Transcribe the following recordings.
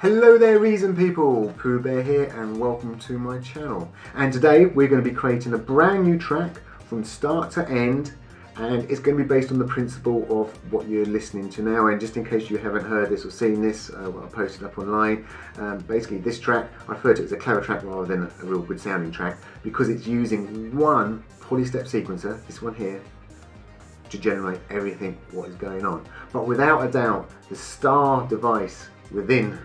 Hello there reason people, Pooh Bear here and welcome to my channel. And today we're going to be creating a brand new track from start to end, and it's going to be based on the principle of what you're listening to now. And just in case you haven't heard this or seen this, what I posted up online, basically this track, I refer to it as a clever track rather than a real good sounding track, because it's using one polystep sequencer, this one here, to generate everything what is going on. But without a doubt, the star device within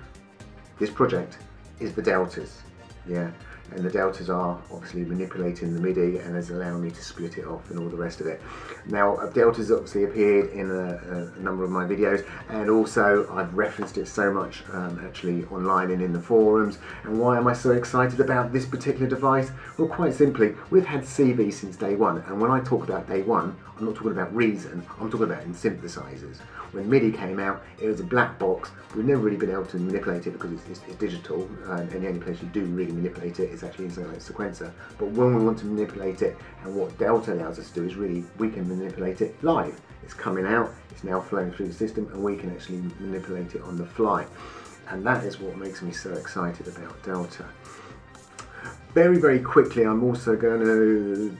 this project is the deltas, yeah, and the deltas are obviously manipulating the MIDI and has allowed me to split it off and all the rest of it. Now, deltas obviously appeared in a number of my videos, and also I've referenced it so much actually online and in the forums. And why am I so excited about this particular device? Well, quite simply, we've had CV since day one, and when I talk about day one, I'm not talking about reason, I'm talking about in synthesizers. When MIDI came out, it was a black box. We've never really been able to manipulate it because it's digital, and the only place you do really manipulate it is actually in something like a sequencer. But when we want to manipulate it, and what Delta allows us to do is really, we can manipulate it live. It's coming out, it's now flowing through the system, and we can actually manipulate it on the fly. And that is what makes me so excited about Delta. Very, very quickly, I'm also going to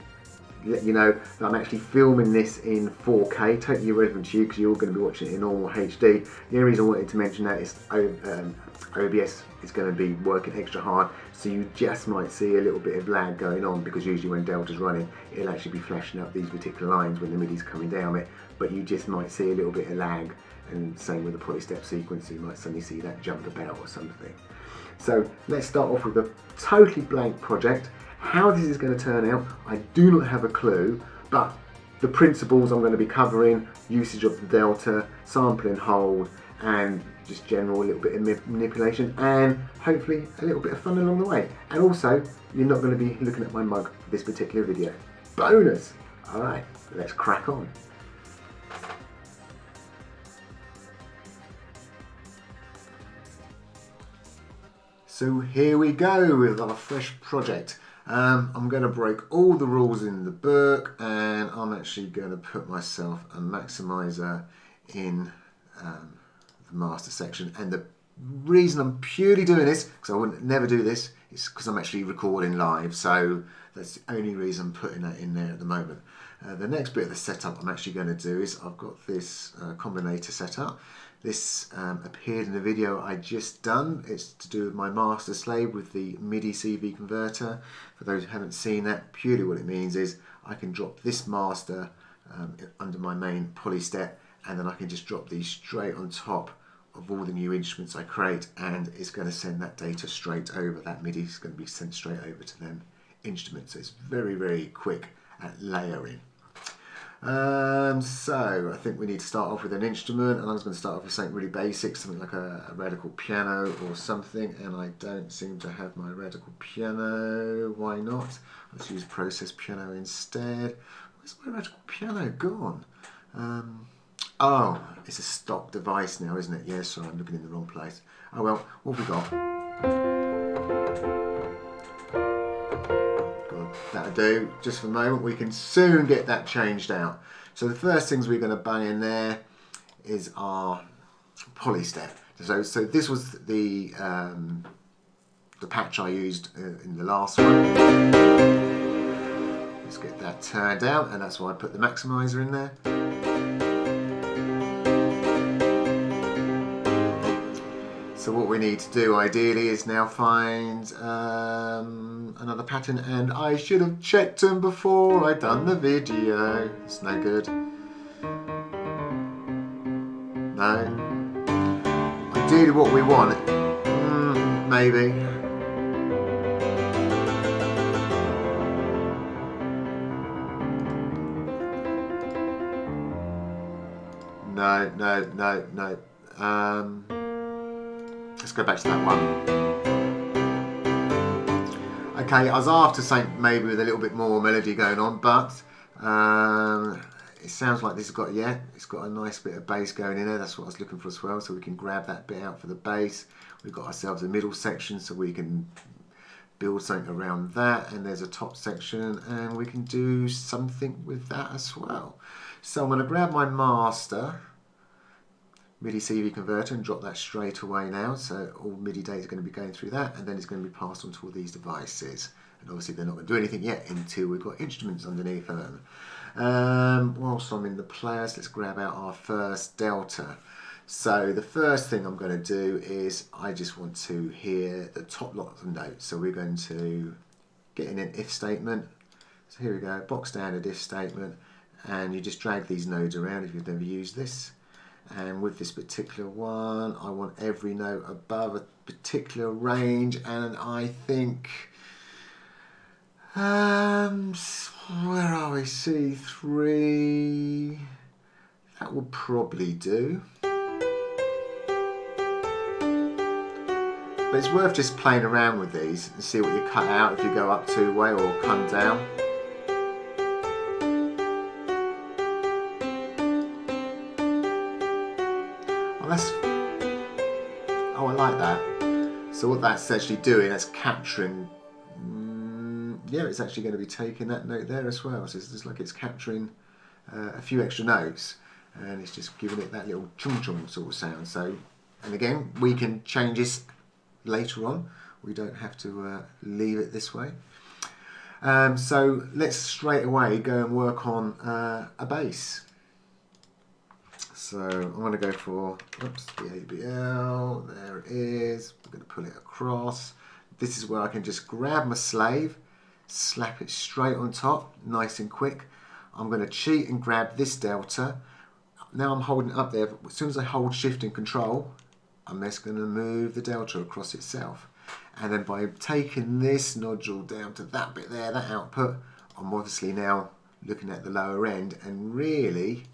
let you know that I'm actually filming this in 4K, totally irrelevant to you because you're going to be watching it in normal HD. The only reason I wanted to mention that is OBS is going to be working extra hard, so you just might see a little bit of lag going on, because usually when Delta's running, it'll actually be flashing up these particular lines when the MIDI's coming down it, but you just might see a little bit of lag, and same with the polystep sequencer, you might suddenly see that jump about or something. So let's start off with a totally blank project. How this is going to turn out, I do not have a clue, but the principles I'm going to be covering, usage of the delta, sample and hold, and just general little bit of manipulation, and hopefully a little bit of fun along the way. And also, you're not going to be looking at my mug for this particular video. Bonus! Alright, let's crack on. So here we go with our fresh project. I'm going to break all the rules in the book, and I'm actually going to put myself a maximizer in the master section. And the reason I'm purely doing this, because I would never do this, is because I'm actually recording live. So that's the only reason I'm putting that in there at the moment. The next bit of the setup I'm actually going to do is I've got this combinator set up. This appeared in the video I just done. It's to do with my master slave with the Midi-CV Converter. For those who haven't seen that, purely what it means is I can drop this master under my main polystep, and then I can just drop these straight on top of all the new instruments I create, and it's going to send that data straight over. That MIDI is going to be sent straight over to them instruments. So it's very, very quick at layering. So I think we need to start off with an instrument, and I was going to start off with something really basic, something like a radical piano or something, and I don't seem to have my radical piano. Why not? Let's use process piano instead. Where's my radical piano gone? Oh, it's a stock device now, isn't it? Yes, sorry, I'm looking in the wrong place. Oh well, what have we got? That'll do. Just for a moment, we can soon get that changed out. So the first things we're going to bang in there is our polystep. So this was the patch I used in the last one. Let's get that turned out, and that's why I put the maximizer in there. So what we need to do ideally is now find another pattern, and I should have checked them before I done the video. It's no good. No. Ideally what we want, maybe. No. Let's go back to that one. Okay, I was after something maybe with a little bit more melody going on, but it sounds like this has got, yeah, it's got a nice bit of bass going in there. That's what I was looking for as well, so we can grab that bit out for the bass. We've got ourselves a middle section, so we can build something around that, and there's a top section, and we can do something with that as well. So I'm going to grab my master, Midi-CV Converter and drop that straight away now. So all MIDI data is going to be going through that, and then it's going to be passed on to all these devices. And obviously they're not going to do anything yet until we've got instruments underneath them. Whilst I'm in the players, let's grab out our first delta. So the first thing I'm going to do is I just want to hear the top lot of notes. So we're going to get in an if statement. So here we go, box standard if statement, and you just drag these nodes around if you've never used this. And with this particular one, I want every note above a particular range, and I think, where are we, C3, that will probably do. But it's worth just playing around with these and see what you cut out if you go up two-way or come down. Oh, I like that. So what that's actually doing, that's capturing, yeah, it's actually going to be taking that note there as well. So it's just like it's capturing a few extra notes, and it's just giving it that little chung chung sort of sound. So, and again, we can change this later on. We don't have to leave it this way. So let's straight away go and work on a bass. So I'm going to go for, oops, the ABL, there it is. I'm going to pull it across. This is where I can just grab my slave, slap it straight on top, nice and quick. I'm going to cheat and grab this delta. Now I'm holding it up there. As soon as I hold shift and control, I'm just going to move the delta across itself. And then by taking this nodule down to that bit there, that output, I'm obviously now looking at the lower end and really,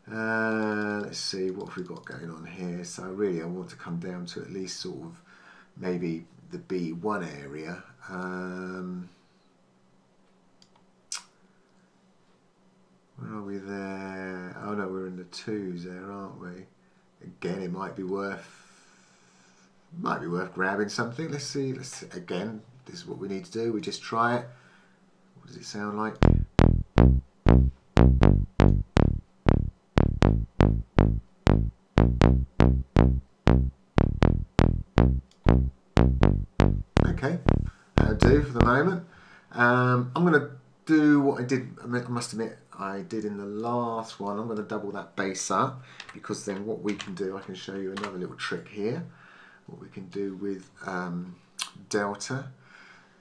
let's see what have we got going on here. So really I want to come down to at least sort of maybe the B1 area. Where are we there? Oh no, we're in the twos there, aren't we? Again, it might be worth grabbing something. Let's see. Again, this is what we need to do. We just try it. What does it sound like? Okay, that'll do for the moment. I'm going to do what I did, I must admit, I did in the last one. I'm going to double that bass up, because then what we can do, I can show you another little trick here, what we can do with delta.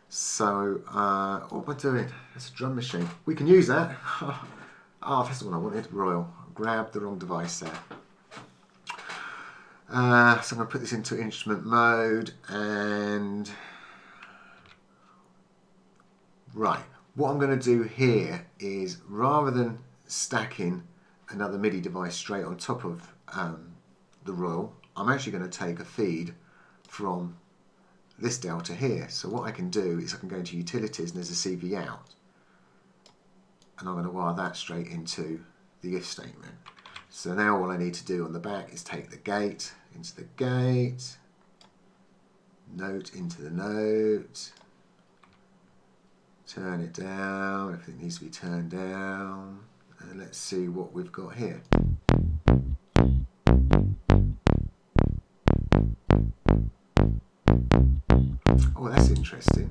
So what am I doing? That's a drum machine. We can use that. Oh, that's the one I wanted. Royal. Grabbed the wrong device there. So I'm going to put this into instrument mode, and right. What I'm going to do here is, rather than stacking another MIDI device straight on top of the Royal, I'm actually going to take a feed from this delta here. So what I can do is I can go into utilities and there's a CV out, and I'm going to wire that straight into the if statement. So now all I need to do on the back is take the gate into the gate, note into the note, turn it down, everything needs to be turned down, and let's see what we've got here. Oh, that's interesting.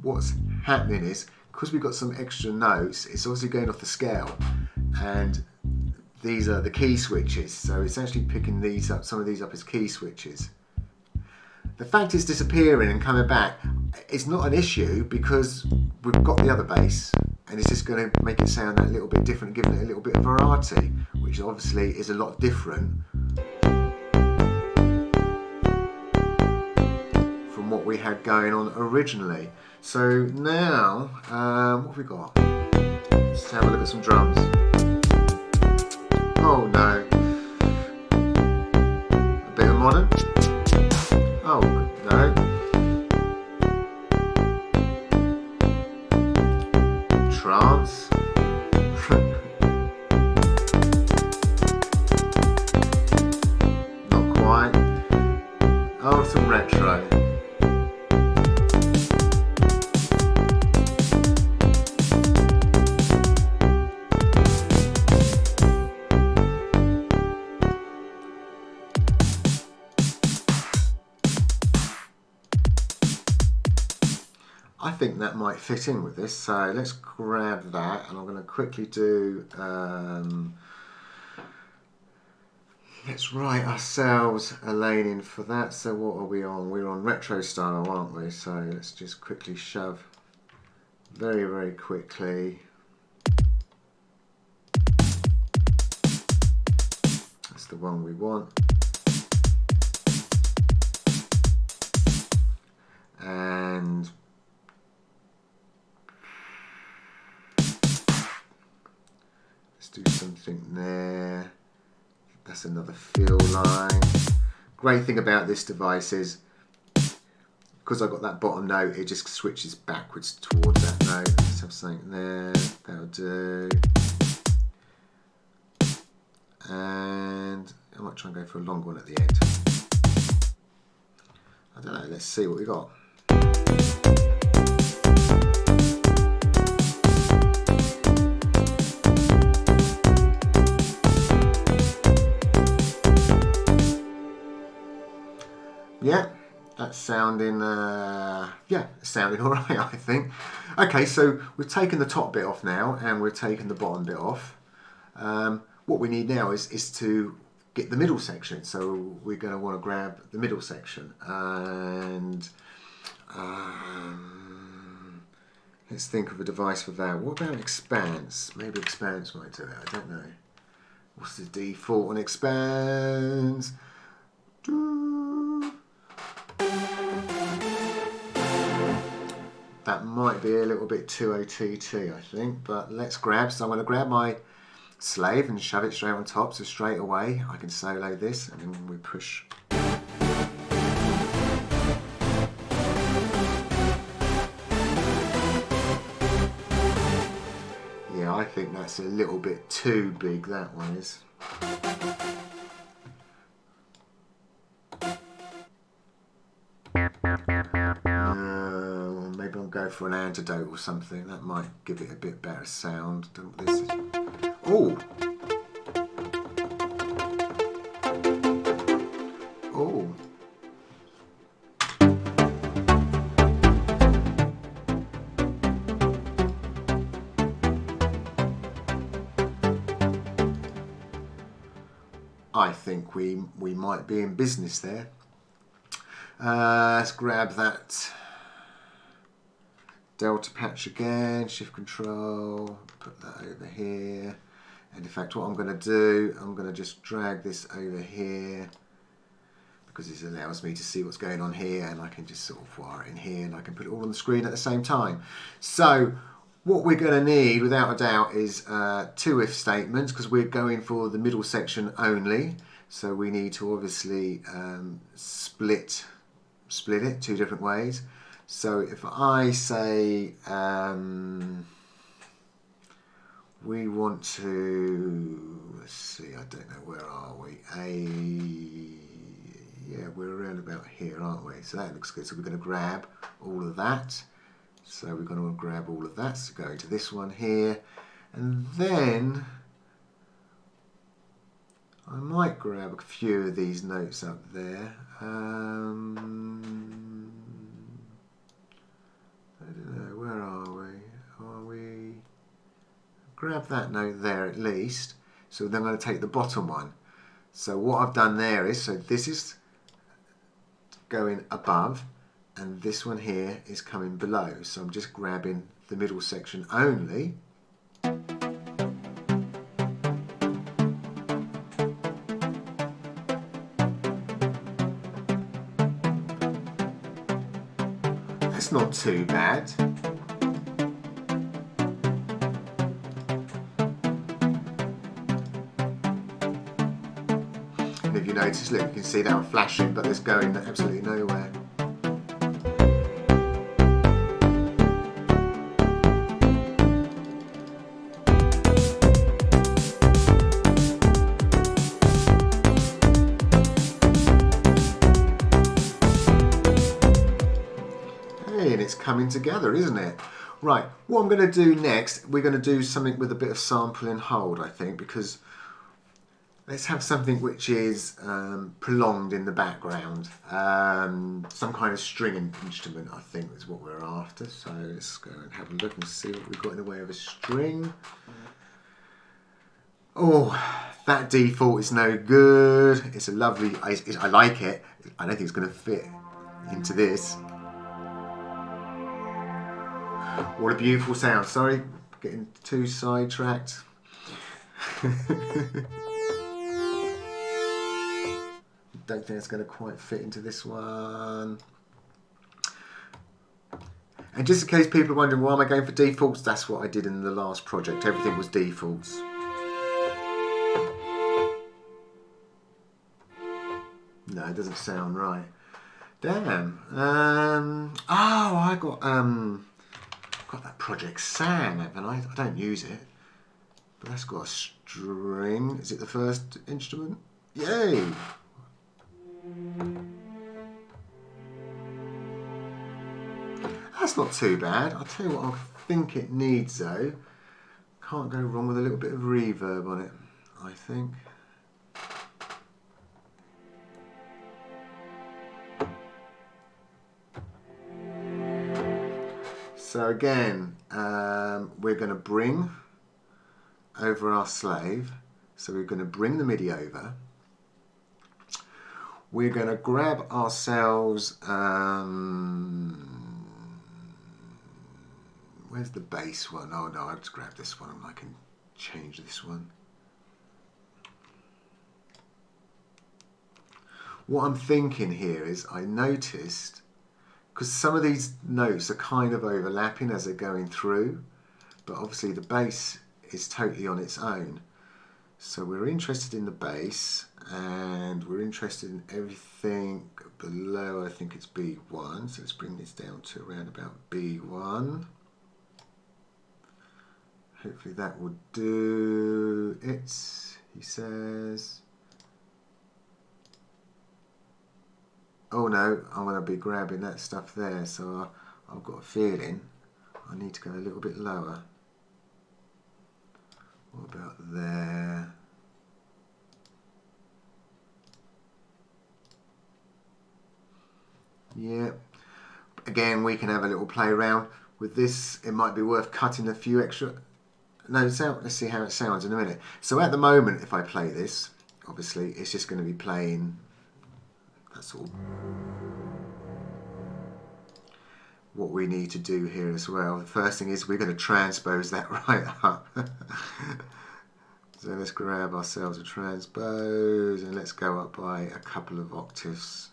What's happening is, because we've got some extra notes, it's obviously going off the scale, and these are the key switches, so it's actually picking these up, some of these up as key switches. The fact it's disappearing and coming back, it's not an issue, because we've got the other bass, and it's just going to make it sound that little bit different, giving it a little bit of variety, which obviously is a lot different from what we had going on originally. So now, what have we got? Let's have a look at some drums. Oh no. A bit of modern. Oh no. Trance. Not quite. Oh, some retro. think that might fit in with this, so let's grab that, and I'm going to quickly do, let's write ourselves a lane in for that. So what are we on? We're on retro style, aren't we? So let's just quickly shove very, very quickly. That's the one we want. And let's do something there. That's another fill line. Great thing about this device is because I've got that bottom note, it just switches backwards towards that note. Let's have something there. That'll do. And I might try and go for a long one at the end. I don't know, let's see what we got. Yeah, that's sounding, sounding all right, I think. Okay, so we've taken the top bit off now, and we've taken the bottom bit off. What we need now is to get the middle section. So we're going to want to grab the middle section, and let's think of a device for that. What about Expanse? Maybe Expanse might do it. I don't know. What's the default on Expanse? That might be a little bit too OTT, I think, but let's grab. So I'm going to grab my slave and shove it straight on top, so straight away I can solo this, and then we push. Yeah, I think that's a little bit too big, that one is. Maybe I'll go for an antidote or something. That might give it a bit better sound. This. Oh! Oh! I think we might be in business there. Let's grab that delta patch again, shift control, put that over here, and in fact what I'm going to do, I'm going to just drag this over here because this allows me to see what's going on here, and I can just sort of wire it in here, and I can put it all on the screen at the same time. So what we're going to need without a doubt is two if statements, because we're going for the middle section only, so we need to obviously split it two different ways. So if I say we want to, let's see, I don't know, where are we? Yeah, we're around about here, aren't we? So that looks good. So we're going to grab all of that. So we're going to grab all of that. So go into this one here, and then I might grab a few of these notes up there. I don't know, where are we? Grab that note there at least. So then I'm going to take the bottom one. So what I've done there is, so this is going above, and this one here is coming below. So I'm just grabbing the middle section only. That's not too bad. And if you notice, look, you can see that I'm flashing, but it's going absolutely nowhere. Hey, and it's coming together, isn't it? Right, what I'm going to do next, we're going to do something with a bit of sample and hold, I think, because Let's have something which is prolonged in the background. Some kind of string instrument, I think, is what we're after. So let's go and have a look and see what we've got in the way of a string. Oh, that default is no good. It's a lovely, I like it. I don't think it's going to fit into this. What a beautiful sound. Sorry, getting too sidetracked. Don't think it's going to quite fit into this one. And just in case people are wondering why am I going for defaults, that's what I did in the last project. Everything was defaults. No, it doesn't sound right. Damn. Oh, I got that Project San, haven't I? I don't use it, but that's got a string. Is it the first instrument? Yay! That's not too bad. I'll tell you what I think it needs though. Can't go wrong with a little bit of reverb on it, I think. So again, we're going to bring over our slave. So we're going to bring the MIDI over. We're going to grab ourselves, where's the bass one? Oh no, I'll just grab this one and I can change this one. What I'm thinking here is I noticed, because some of these notes are kind of overlapping as they're going through, but obviously the bass is totally on its own. So we're interested in the bass and we're interested in everything below, I think it's B1. So let's bring this down to around about B1. Hopefully that will do it, he says. Oh no, I'm going to be grabbing that stuff there, so I've got a feeling I need to go a little bit lower. What about there? Yeah. Again, we can have a little play around with this. It might be worth cutting a few extra notes out. Let's see how it sounds in a minute. So at the moment, if I play this, obviously it's just going to be playing. That's all. What we need to do here as well. The first thing is we're going to transpose that right up. So let's grab ourselves a transpose and let's go up by a couple of octaves.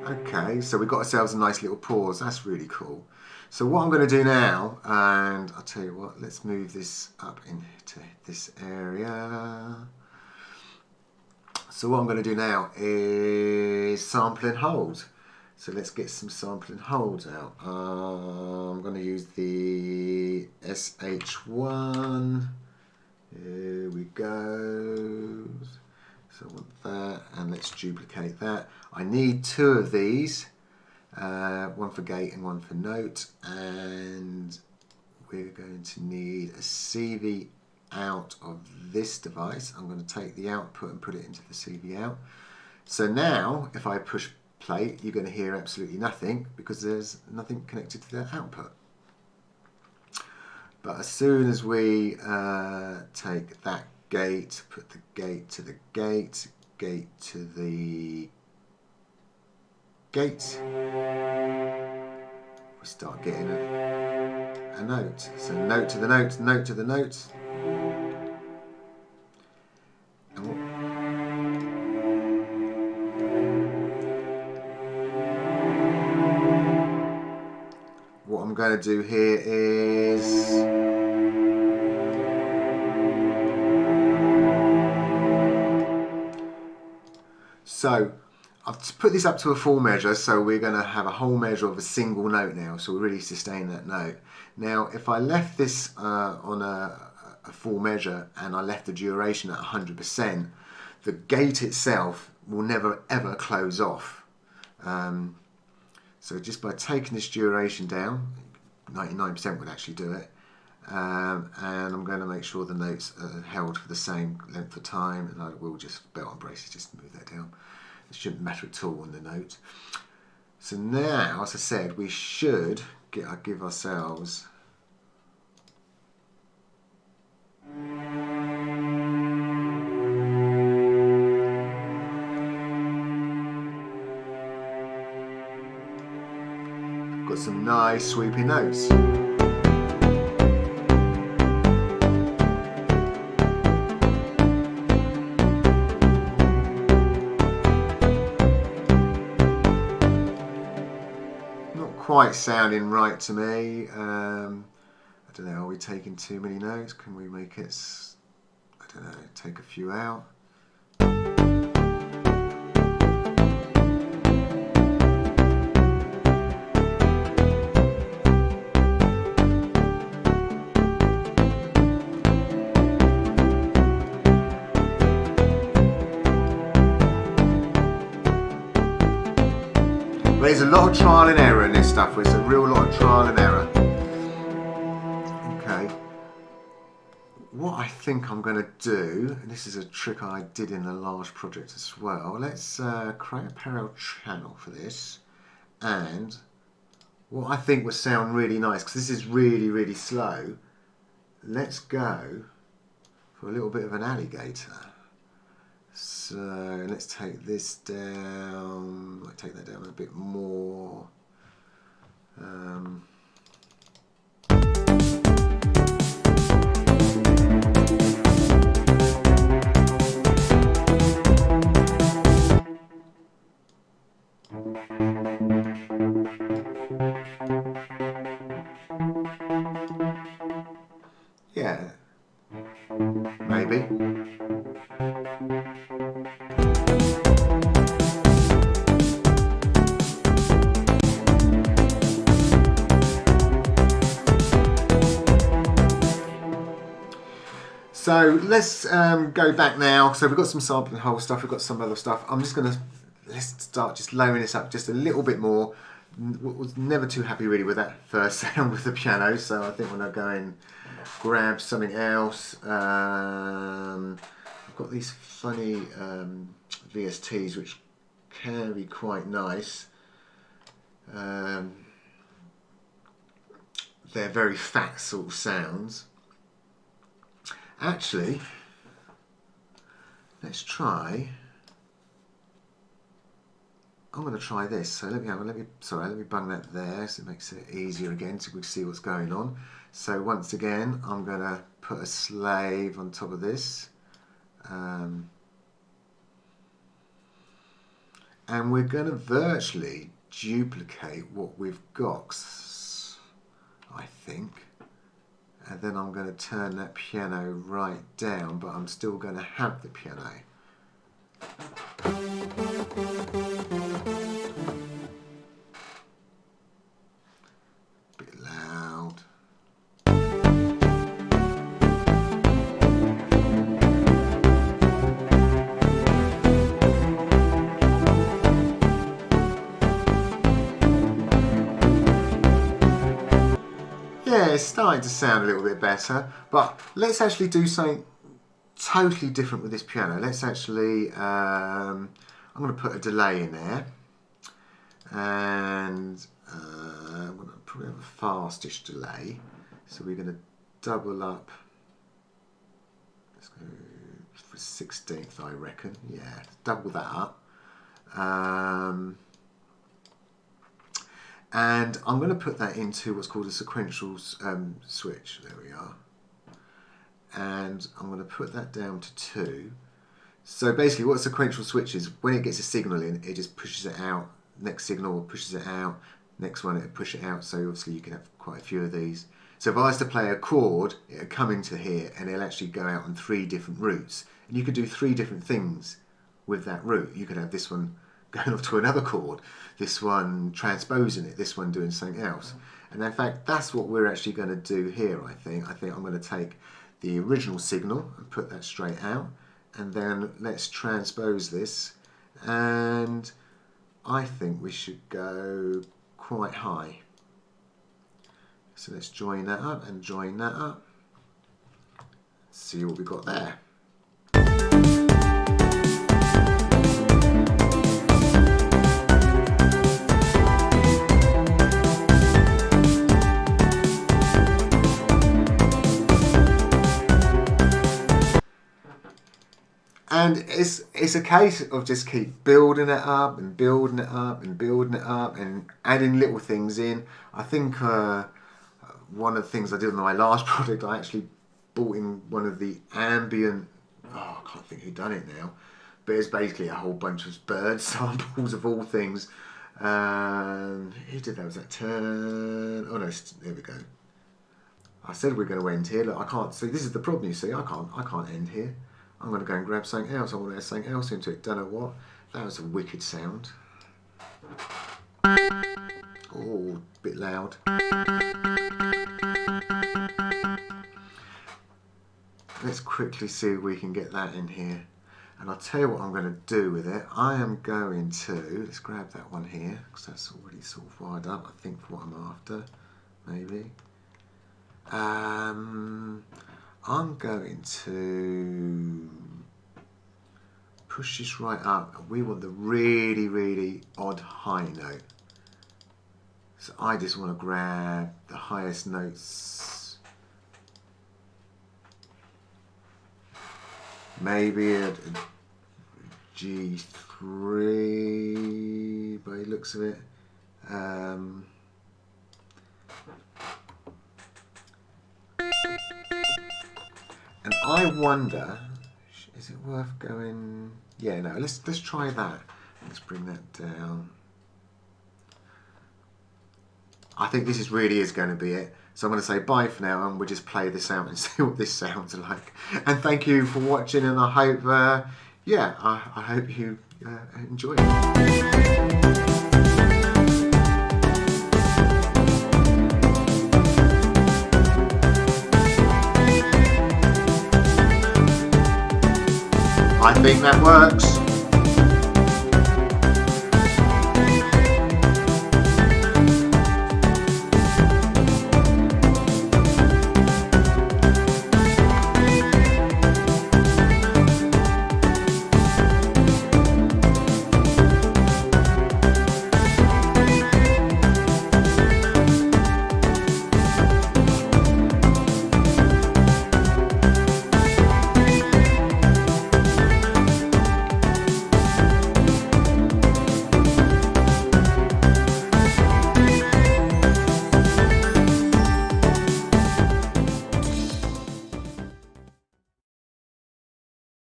Okay, so we've got ourselves a nice little pause. That's really cool. So what I'm going to do now, and I'll tell you what, let's move this up into this area. So what I'm going to do now is sample and hold. So let's get some sample and holds out. I'm going to use the SH1. Here we go. So I want that, and let's duplicate that. I need two of these, one for gate and one for note, and we're going to need a CV out of this device. I'm going to take the output and put it into the CV out. So now, if I push play, you're going to hear absolutely nothing because there's nothing connected to the output. But as soon as we take that gate, put the gate to the gate, gate to the gate, we start getting a note. So note to the note, note to the note. And what I'm going to do here is so I've put this up to a full measure, so we're going to have a whole measure of a single note now, so we're really sustaining that note. Now, if I left this on a full measure and I left the duration at 100%, the gate itself will never ever close off. So just by taking this duration down, 99% would actually do it, and I'm going to make sure the notes are held for the same length of time, and I will just belt and braces, just move that down. It shouldn't matter at all on the note. So now, as I said, we should give ourselves got some nice sweeping notes. Quite sounding right to me. I don't know, are we taking too many notes? Can we make it, I don't know, take a few out? There's a lot of trial and error in this stuff. There's a real lot of trial and error. Okay. What I think I'm going to do, and this is a trick I did in a large project as well, let's create a parallel channel for this. And what I think would sound really nice, because this is really, really slow, let's go for a little bit of an alligator. So let's take this down, might take that down a bit more. Yeah, maybe. So let's go back now. So we've got some sampling hole stuff, we've got some other stuff. I'm just going to, let's start just lowering this up just a little bit more. Was never too happy really with that first sound with the piano, so I think when I go and grab something else, I've got these funny VSTs which can be quite nice. They're very fat sort of sounds. Actually, let's try. I'm going to try this. So let me bung that there, so it makes it easier again, so we can see what's going on. So once again, I'm going to put a slave on top of this, and we're going to virtually duplicate what we've got, I think. And then I'm going to turn that piano right down, but I'm still going to have the piano. Bit loud. Yeah, it's starting to sound a little bit better, but let's actually do something totally different with this piano. Let's actually, I'm going to put a delay in there, and I'm going to probably have a fastish delay, so we're going to double up, let's go for 16th I reckon, yeah, double that up. And I'm going to put that into what's called a sequential switch. There we are. And I'm going to put that down to 2. So basically what a sequential switch is, when it gets a signal in, it just pushes it out. Next signal pushes it out. Next one, it'll push it out. So obviously you can have quite a few of these. So if I was to play a chord, it'll come into here and it'll actually go out on 3 different routes. And you could do 3 different things with that route. You could have this one going off to another chord, this one transposing it, this one doing something else. And in fact, that's what we're actually going to do here, I think. I'm going to take the original signal and put that straight out, and then let's transpose this, and I think we should go quite high. So let's join that up and join that up. See what we've got there. And it's a case of just keep building it up and building it up and building it up and adding little things in. I think one of the things I did on my last project, I actually bought in one of the ambient, I can't think who done it now, but it's basically a whole bunch of bird samples of all things. Who did that? Was that Turn? Oh no, there we go. I said we're going to end here. Look, I can't see. This is the problem, you see. I can't end here. I'm going to go and grab something else. I want to add something else into it. Don't know what. That was a wicked sound. Oh, a bit loud. Let's quickly see if we can get that in here. And I'll tell you what I'm going to do with it. I am going to, let's grab that one here, because that's already sort of wired up, I think, for what I'm after. Maybe. I'm going to push this right up. We want the really, really odd high note. So I just want to grab the highest notes. Maybe a G3 by the looks of it. And I wonder, is it worth going? Yeah, no. Let's try that. Let's bring that down. I think this really is going to be it. So I'm going to say bye for now, and we'll just play this out and see what this sounds like. And thank you for watching, and I hope, yeah, I hope you enjoy it. I think that works.